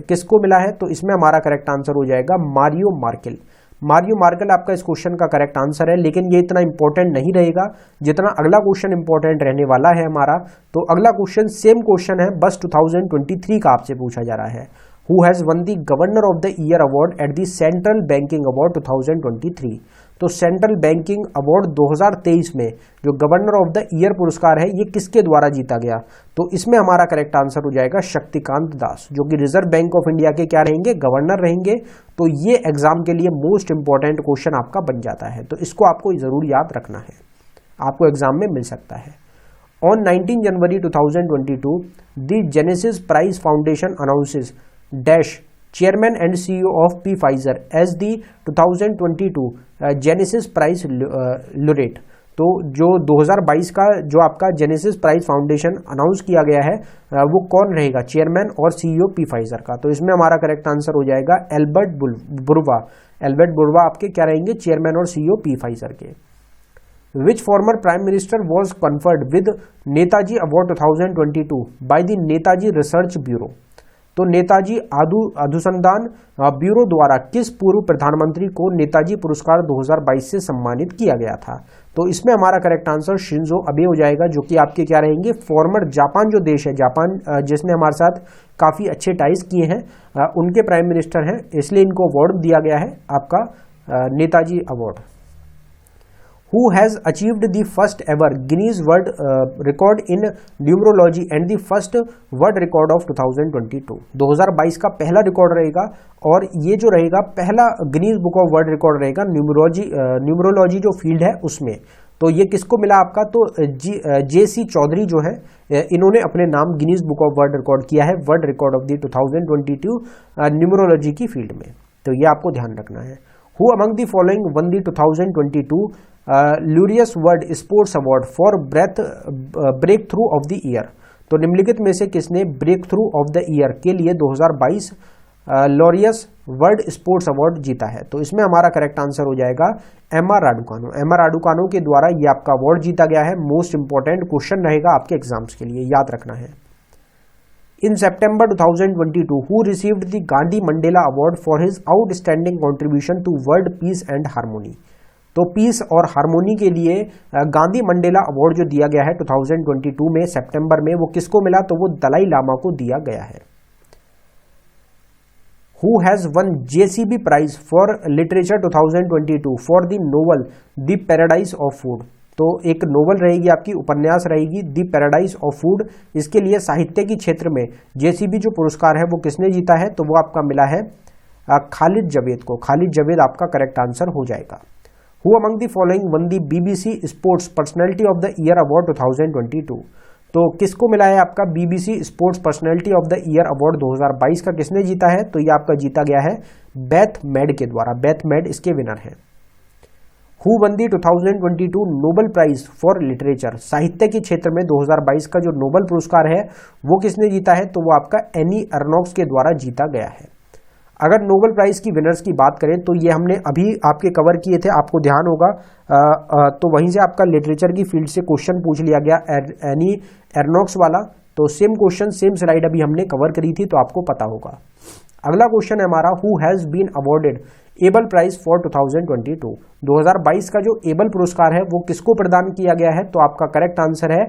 Speaker 1: किसको मिला है? तो इसमें हमारा करेक्ट आंसर हो जाएगा मारियो मार्केल। मारियो मार्केल आपका इस क्वेश्चन का करेक्ट आंसर है, लेकिन ये इतना इंपॉर्टेंट नहीं रहेगा जितना अगला क्वेश्चन इंपॉर्टेंट रहने वाला है हमारा। तो अगला क्वेश्चन सेम क्वेश्चन है, बस 2023 का आपसे पूछा जा रहा है। Who has won the Governor of the Year Award at the Central Banking Award 2023? तो सेंट्रल बैंकिंग अवार्ड 2023 में जो गवर्नर ऑफ द ईयर पुरस्कार है ये किसके द्वारा जीता गया? तो इसमें हमारा करेक्ट आंसर हो जाएगा शक्तिकांत दास, जो कि रिजर्व बैंक ऑफ इंडिया के क्या रहेंगे? गवर्नर रहेंगे। तो ये एग्जाम के लिए मोस्ट इंपॉर्टेंट क्वेश्चन आपका बन जाता है, तो इसको आपको जरूर याद रखना है, आपको एग्जाम में मिल सकता है। On 19 January 2022 the Genesis Prize Foundation announces dash chairman and CEO of Pfizer as the 2022 Genesis Prize laureate. तो जो 2022 का जो आपका जेनेसिस प्राइज फाउंडेशन अनाउंस किया गया है वो कौन रहेगा? चेयरमैन और CEO पी फाइजर का। तो इसमें हमारा करेक्ट आंसर हो जाएगा एल्बर्ट बुर्वा। एल्बर्ट बुर्वा आपके क्या रहेंगे? चेयरमैन और CEO पी फाइजर के। Which former Prime Minister was conferred with Netaji award 2022 by the Netaji research bureau? तो नेताजी अनुसंधान ब्यूरो द्वारा किस पूर्व प्रधानमंत्री को नेताजी पुरस्कार 2022 से सम्मानित किया गया था? तो इसमें हमारा करेक्ट आंसर शिंजो अबे हो जाएगा, जो कि आपके क्या रहेंगे? फॉर्मर जापान जो देश है, जापान जिसने हमारे साथ काफी अच्छे टाइज किए हैं, उनके प्राइम मिनिस्टर हैं, इसलिए इनको अवार्ड दिया गया है आपका Netaji award. Who has achieved the first ever Guinness World Record in Numerology and the first World Record of 2022? 2022 का पहला रिकॉर्ड रहेगा और ये जो रहेगा पहला Guinness book of world record रहेगा न्यूमरोलॉजी जो फील्ड है उसमें। तो ये किसको मिला आपका? तो JC चौधरी जो है इन्होंने अपने नाम Guinness book of world record किया है world record of the 2022 numerology की फील्ड में। तो ये आपको ध्यान रखना है। Who among the following won the 2022 Laureus World Sports Award for Breakthrough of the Year? तो निम्नलिखित में से किसने breakthrough of the year के लिए 2022 लॉरियस वर्ल्ड स्पोर्ट्स अवार्ड जीता है? तो इसमें हमारा करेक्ट आंसर हो जाएगा एमा राडुकानो। एमा राडुकानो के द्वारा ये आपका अवार्ड जीता गया है। मोस्ट इंपॉर्टेंट क्वेश्चन रहेगा आपके एग्जाम्स के लिए, याद रखना है। In September 2022, who received the Gandhi Mandela Award for his outstanding contribution to world peace and harmony? तो पीस और हारमोनी के लिए गांधी मंडेला अवार्ड जो दिया गया है 2022 में सितंबर में, वो किसको मिला? तो वो दलाई लामा को दिया गया है। Who has won JCB Prize for Literature 2022 for the novel The Paradise of Food? तो एक नोवेल रहेगी आपकी, उपन्यास रहेगी दी पैराडाइज ऑफ फूड। इसके लिए साहित्य के क्षेत्र में JCB जो पुरस्कार है वो किसने जीता है? तो वो आपका मिला है खालिद जवेद को। खालिद जवेद आपका करेक्ट आंसर हो जाएगा। Who among the following one the BBC sports personality of the year award 2022? तो किसको मिला है आपका BBC sports personality of the year award 2022 का किसने जीता है? तो ये आपका जीता गया है बेथ मेड के द्वारा। बेथ मेड इसके विनर है। Who won the 2022 Nobel prize for literature? साहित्य के क्षेत्र में 2022 का जो नोबेल पुरस्कार है वो किसने जीता है? तो वो आपका एनी अर्नोक्स के द्वारा जीता गया है। अगर नोबेल प्राइज की विनर्स की बात करें तो ये हमने अभी आपके कवर किए थे, आपको ध्यान होगा। तो वहीं से आपका लिटरेचर की फील्ड से क्वेश्चन पूछ लिया गया एनी अर्नोक्स वाला। तो सेम क्वेश्चन सेम स्लाइड अभी हमने कवर करी थी, तो आपको पता होगा। अगला क्वेश्चन है हमारा, who has been awarded Abel prize for 2022? 2022 का जो एबल पुरस्कार है वो किसको प्रदान किया गया है? तो आपका करेक्ट आंसर है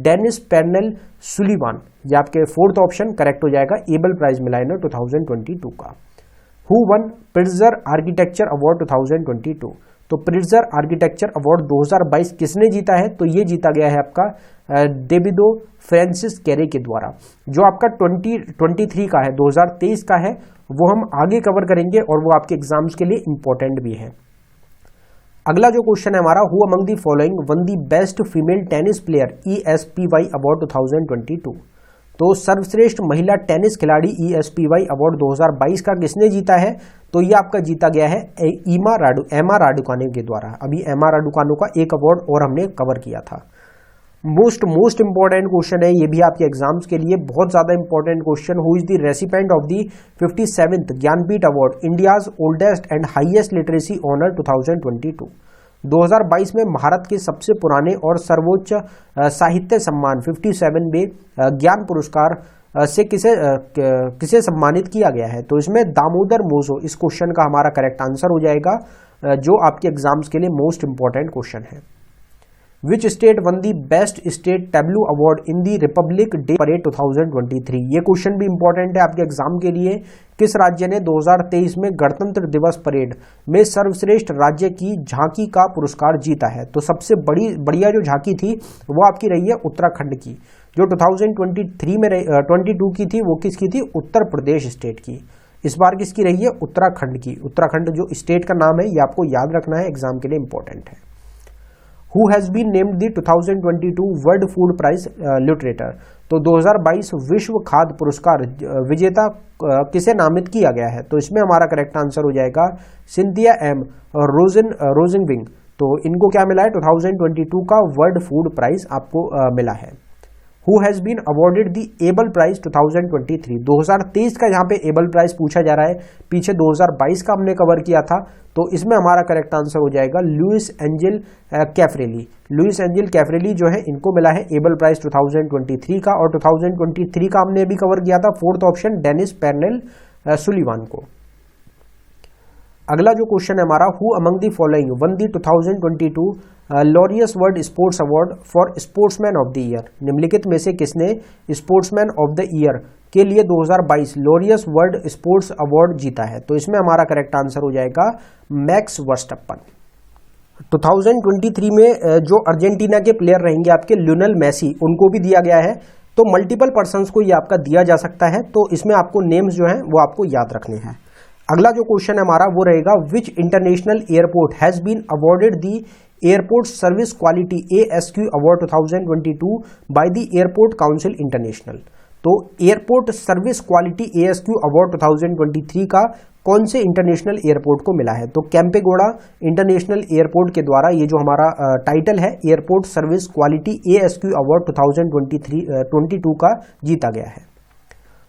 Speaker 1: डेनिस पेर्नेल सुलिवान। ये आपके फोर्थ ऑप्शन करेक्ट हो जाएगा। एबल प्राइज मिला है ना 2022 का। Who one Pritzker architecture award 2022? तो प्रिट्जर आर्किटेक्चर अवार्ड 2022 किसने जीता है? तो ये जीता गया है आपका डेविडो फ्रांसिस कैरे के द्वारा। जो आपका 2023 का है, 2023 का है, वो हम आगे कवर करेंगे और वो आपके एग्जाम्स के लिए इंपॉर्टेंट भी है। अगला जो क्वेश्चन है हमारा, who among the following one the best female tennis player ESPY award 2022? तो सर्वश्रेष्ठ महिला टेनिस खिलाड़ी ESPY अवार्ड 2022 का किसने जीता है? तो ये आपका जीता गया है एमा राडुकानो के द्वारा। अभी एमा राडुकानो का एक अवार्ड और हमने कवर किया था। मोस्ट इंपॉर्टेंट क्वेश्चन है ये भी आपके एग्जाम्स के लिए, बहुत ज्यादा important question. Who is the recipient of the 57th Jnanpith award India's oldest and highest literacy honour 2022? 2022 में भारत के सबसे पुराने और सर्वोच्च साहित्य सम्मान 57 में ज्ञान पुरस्कार से किसे सम्मानित किया गया है? तो इसमें दामोदर मोज़ो इस क्वेश्चन का हमारा करेक्ट आंसर हो जाएगा, जो आपके एग्जाम्स के लिए मोस्ट इंपॉर्टेंट क्वेश्चन है। Which state one the best state tableau award in the Republic day parade 2023? ये क्वेश्चन भी इंपॉर्टेंट है आपके एग्जाम के लिए। किस राज्य ने 2023 में गणतंत्र दिवस परेड में सर्वश्रेष्ठ राज्य की झांकी का पुरस्कार जीता है? तो सबसे बढ़िया जो झांकी थी वो आपकी रही है उत्तराखंड की। जो 2023 में 22 की थी वो किसकी थी? उत्तर प्रदेश स्टेट की। इस बार किसकी रही है? उत्तराखंड की। उत्तराखंड जो स्टेट का नाम है ये आपको याद रखना है, एग्जाम के लिए इंपॉर्टेंट है। Who has been named the 2022 World Food Prize लिटरेटर? तो 2022 विश्व खाद्य पुरस्कार विजेता किसे नामित किया गया है? तो इसमें हमारा करेक्ट आंसर हो जाएगा सिंथिया एम रोजिंगविंग। तो इनको क्या मिला है? 2022 का वर्ल्ड फूड प्राइज आपको मिला है। Who has been awarded the Abel prize 2023? 2023 का यहाँ पे एबल प्राइज पूछा जा रहा है, पीछे 2022 का हमने कवर किया था। तो इसमें हमारा करेक्ट आंसर हो जाएगा Luis Angel Caffarelli. Luis Angel Caffarelli जो है इनको मिला है एबल प्राइज 2023 का, और 2023 का हमने अभी कवर किया था फोर्थ ऑप्शन डेनिस पेर्नेल सुलिवान को। अगला जो क्वेश्चन है हमारा, who among the following one the 2022 Laureus world sports award for sportsman of the year? निम्नलिखित में से किसने स्पोर्ट्समैन ऑफ द ईयर के लिए 2022 लॉरियस वर्ल्ड स्पोर्ट्स अवार्ड जीता है? तो इसमें हमारा करेक्ट आंसर हो जाएगा मैक्स वर्स्टप्पन। 2023 में जो अर्जेंटीना के प्लेयर रहेंगे आपके लियोनेल मेसी, उनको भी दिया गया है। तो मल्टीपल पर्सन्स को ये आपका दिया जा सकता है, तो इसमें आपको नेम्स जो हैं वो आपको याद रखने हैं। अगला जो क्वेश्चन है हमारा वो रहेगा, which international airport has been awarded the airport service quality ASQ award 2022 by the airport council international. तो airport service quality ASQ award 2023 का कौन से इंटरनेशनल एयरपोर्ट को मिला है? तो कैंपेगोड़ा इंटरनेशनल एयरपोर्ट के द्वारा ये जो हमारा टाइटल है airport service quality ASQ award 2022 का जीता गया है।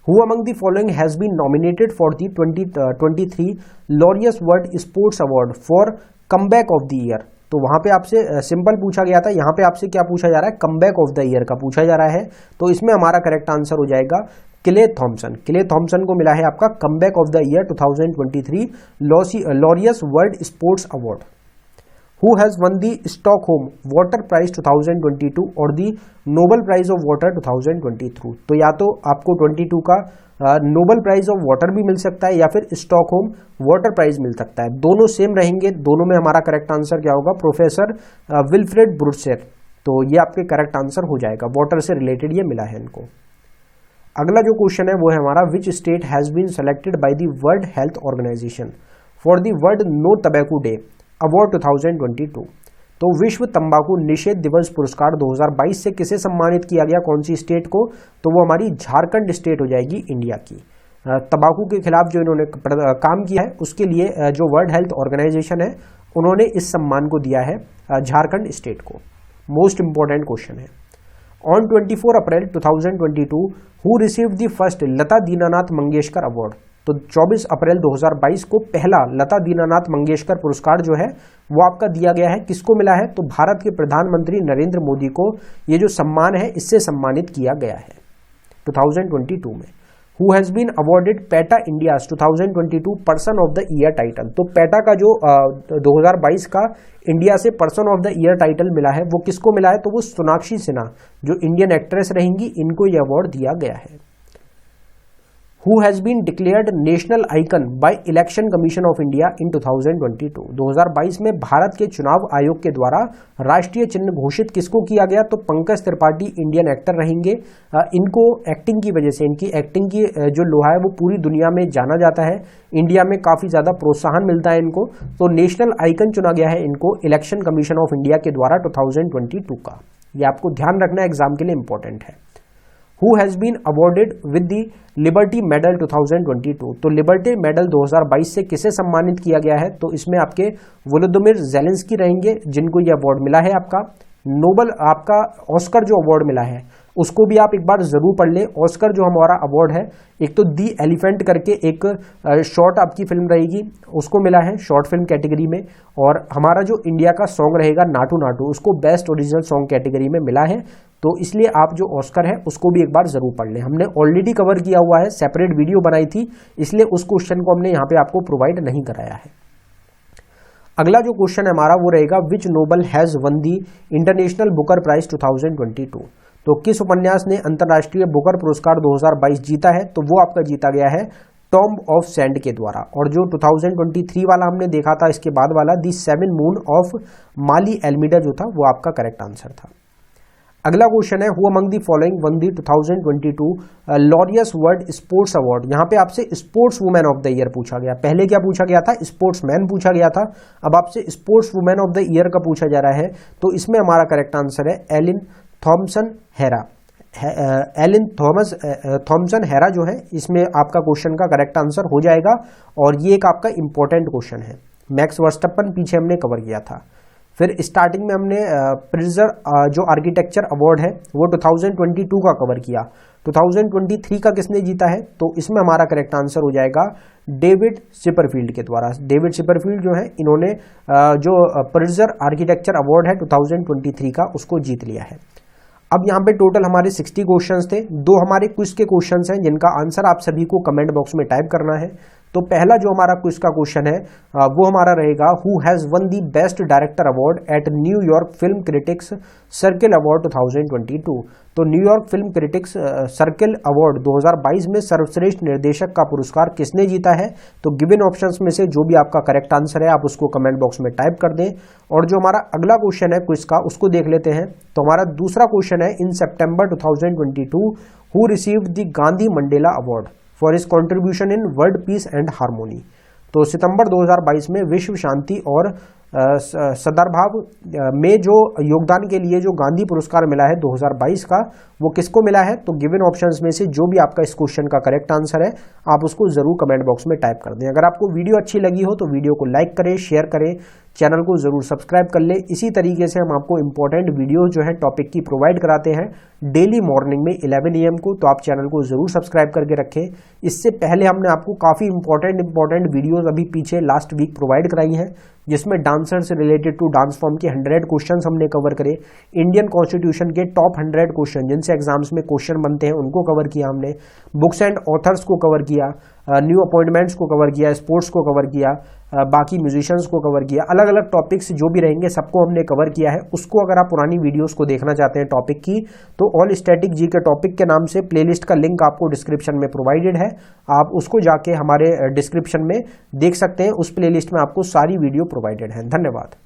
Speaker 1: Who among the following has been nominated for the 2023 Laureus World Sports Award for Comeback of the Year? तो वहां पे आपसे सिंपल पूछा गया था, यहाँ पे आपसे क्या पूछा जा रहा है? कमबैक ऑफ द ईयर का पूछा जा रहा है। तो इसमें हमारा करेक्ट आंसर हो जाएगा क्ले थॉमसन। क्ले थॉमसन को मिला है आपका comeback of the year 2023 Laureus world sports award. Who has won the Stockholm Water Prize 2022 और दी नोबेल प्राइज ऑफ वाटर 2022? तो या तो आपको 22 का नोबेल प्राइज ऑफ वाटर भी मिल सकता है या फिर स्टॉकहोम वाटर प्राइज मिल सकता है। दोनों सेम रहेंगे, दोनों में हमारा करेक्ट आंसर क्या होगा? Professor Wilfred Bruser. तो ये आपके करेक्ट आंसर हो जाएगा, वाटर से रिलेटेड ये मिला है इनको। अगला जो क्वेश्चन है वो है हमारा, which state has been selected by the World Health Organization for the World No Tobacco Day award 2022? तो विश्व तंबाकू निषेध दिवस पुरस्कार 2022 से किसे सम्मानित किया गया, कौन सी स्टेट को? तो वो हमारी झारखंड स्टेट हो जाएगी इंडिया की। तंबाकू के खिलाफ जो इन्होंने काम किया है उसके लिए जो वर्ल्ड हेल्थ ऑर्गेनाइजेशन है उन्होंने इस सम्मान को दिया है झारखंड स्टेट को। मोस्ट इंपॉर्टेंट क्वेश्चन है। On 24 April 2022 who received the first Lata Dinanath Mangeshkar award? तो 24 अप्रैल 2022 को पहला लता दीनानाथ मंगेशकर पुरस्कार जो है वो आपका दिया गया है। किसको मिला है? तो भारत के प्रधानमंत्री नरेंद्र मोदी को ये जो सम्मान है इससे सम्मानित किया गया है 2022 में। Who has been awarded PETA India 2022 person of the year title? तो पैटा का जो 2022 का इंडिया से person of the year title मिला है वो किसको मिला है? तो वो सोनाक्षी सिन्हा जो इंडियन एक्ट्रेस रहेंगी, इनको ये अवार्ड दिया गया है। Who has been declared national icon by Election Commission of India in 2022? 2022 में भारत के चुनाव आयोग के द्वारा राष्ट्रीय चिन्ह घोषित किसको किया गया? तो पंकज त्रिपाठी इंडियन एक्टर रहेंगे। इनको एक्टिंग की वजह से, इनकी एक्टिंग की जो लोहा है वो पूरी दुनिया में जाना जाता है, इंडिया में काफ़ी ज़्यादा प्रोत्साहन मिलता है इनको। तो नेशनल आइकन चुना गया है इनको इलेक्शन कमीशन ऑफ इंडिया के द्वारा 2022 का। ये आपको ध्यान रखना एग्जाम के लिए इंपॉर्टेंट है। Who has been awarded with the Liberty Medal 2022? तो लिबर्टी मेडल 2022 से किसे सम्मानित किया गया है? तो इसमें आपके वोलोदिमिर ज़ेलेंस्की रहेंगे जिनको ये अवार्ड मिला है। आपका नोबल, आपका ऑस्कर जो अवार्ड मिला है उसको भी आप एक बार जरूर पढ़ लें। ऑस्कर जो हमारा अवार्ड है, एक तो दी एलिफेंट करके एक शॉर्ट आपकी फिल्म रहेगी उसको मिला है शॉर्ट फिल्म कैटेगरी में, और हमारा जो इंडिया का सॉन्ग रहेगा नाटू नाटू उसको बेस्ट ओरिजिनल सॉन्ग कैटेगरी में मिला है। तो इसलिए आप जो ऑस्कर है उसको भी एक बार जरूर पढ़ लें। हमने ऑलरेडी कवर किया हुआ है, सेपरेट वीडियो बनाई थी, इसलिए उस क्वेश्चन को हमने यहाँ पे आपको प्रोवाइड नहीं कराया है। अगला जो क्वेश्चन है हमारा वो रहेगा, which novel has won the international Booker prize 2022? तो किस उपन्यास ने अंतर्राष्ट्रीय बुकर पुरस्कार 2022 जीता है? तो वो आपका जीता गया है टॉम्ब ऑफ सैंड के द्वारा। और जो 2023 वाला हमने देखा था इसके बाद वाला दी सेवन मून ऑफ माली एल्मीडा जो था वो आपका करेक्ट आंसर था। अगला क्वेश्चन है, who among the following one the 2022 Laureus world sports award? यहाँ पे आपसे sports women of the year पूछा गया। पहले क्या पूछा गया था? स्पोर्ट्स मैन पूछा गया था। अब आपसे sports women of the year का पूछा जा रहा है। तो इसमें हमारा करेक्ट आंसर है Elaine Thompson Herah. Elaine Thompson Herah जो है इसमें आपका क्वेश्चन का करेक्ट आंसर हो जाएगा। और ये एक आपका इंपॉर्टेंट क्वेश्चन है। मैक्स वर्स्टप्पन पीछे हमने कवर किया था। फिर स्टार्टिंग में हमने प्रिजर जो आर्किटेक्चर अवार्ड है वो 2022 का कवर किया। 2023 का किसने जीता है? तो इसमें हमारा करेक्ट आंसर हो जाएगा डेविड सिपरफील्ड के द्वारा। डेविड सिपरफील्ड जो है इन्होंने जो प्रिजर आर्किटेक्चर अवार्ड है 2023 का उसको जीत लिया है। अब यहाँ पे टोटल हमारे 60 क्वेश्चंस थे। 2 हमारे क्विज के क्वेश्चंस हैं जिनका आंसर आप सभी को कमेंट बॉक्स में टाइप करना है। तो पहला जो हमारा क्विज का क्वेश्चन है वो हमारा रहेगा, who has won the best director award eight New York film critics circle award 2022। तो New York film critics circle award 2022 में सर्वश्रेष्ठ निर्देशक का पुरस्कार किसने जीता है? तो गिवन ऑप्शंस में से जो भी आपका करेक्ट आंसर है आप उसको कमेंट बॉक्स में टाइप कर दें। और जो हमारा अगला क्वेश्चन है क्विज का उसको देख लेते हैं। तो हमारा दूसरा क्वेश्चन है, इन सितंबर 2022 who received the Gandhi Mandela award for his contribution in world peace and harmony. तो सितंबर 2022 में विश्व शांति और सद्भाव में जो योगदान के लिए जो गांधी पुरस्कार मिला है 2022 का, वो किसको मिला है? तो गिवन ऑप्शंस में से जो भी आपका इस क्वेश्चन का करेक्ट आंसर है आप उसको जरूर कमेंट बॉक्स में टाइप कर दें। अगर आपको वीडियो अच्छी लगी हो तो वीडियो को लाइक करें, शेयर करें, चैनल को जरूर सब्सक्राइब कर ले। इसी तरीके से हम आपको इंपॉर्टेंट वीडियो जो है टॉपिक की प्रोवाइड कराते हैं डेली मॉर्निंग में 11 AM को, तो आप चैनल को जरूर सब्सक्राइब करके रखें। इससे पहले हमने आपको काफी इंपॉर्टेंट वीडियोस अभी पीछे लास्ट वीक प्रोवाइड कराई हैं, जिसमें डांसर से रिलेटेड टू डांस फॉर्म के 100 क्वेश्चंस हमने कवर करे, इंडियन कॉन्स्टिट्यूशन के टॉप 100 क्वेश्चन जिनसे एग्जाम्स में क्वेश्चन बनते हैं उनको कवर किया हमने, बुक्स एंड ऑथर्स को कवर किया, न्यू अपॉइंटमेंट्स को कवर किया, स्पोर्ट्स को कवर किया, बाकी म्यूजिशियंस को कवर किया। अलग अलग टॉपिक्स जो भी रहेंगे सबको हमने कवर किया है। उसको अगर आप पुरानी वीडियोस को देखना चाहते हैं टॉपिक की, तो ऑल स्टैटिक जी के टॉपिक के नाम से प्लेलिस्ट का लिंक आपको डिस्क्रिप्शन में प्रोवाइडेड है, आप उसको जाके हमारे डिस्क्रिप्शन में देख सकते हैं। उस प्लेलिस्ट में आपको सारी वीडियो प्रोवाइडेड है। धन्यवाद।